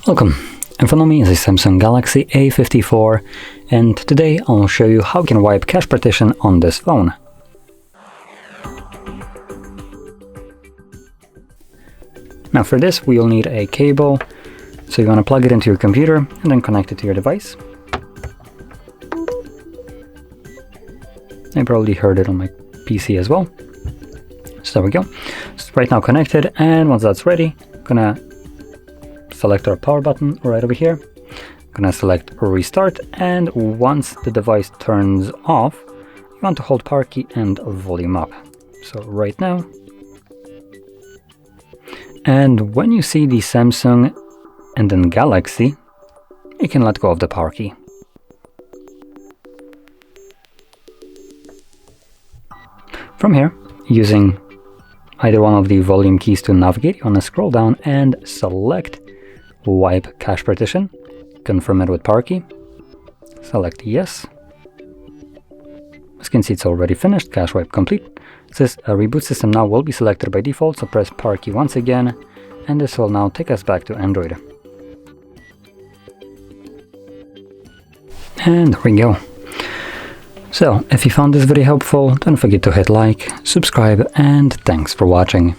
Welcome, in front of me is a Samsung Galaxy A54, and today I'll show you how you can wipe cache partition on this phone. Now for this we'll need a cable, so you want to plug it into your computer and then connect it to your device. I probably heard it on my PC as well. So there we go. It's right now connected, and once that's ready, I'm gonna select our power button right over here. I'm gonna select restart, and once the device turns off, you want to hold power key and volume up. So right now. And when you see the Samsung and then Galaxy, you can let go of the power key. From here, using either one of the volume keys to navigate, you want to scroll down and select Wipe Cache Partition. Confirm it with power key. Select Yes. As you can see, it's already finished. Cache wipe complete. It says a reboot system now will be selected by default, so press power key once again, and this will now take us back to Android. And there we go. So, if you found this video helpful, don't forget to hit like, subscribe, and thanks for watching.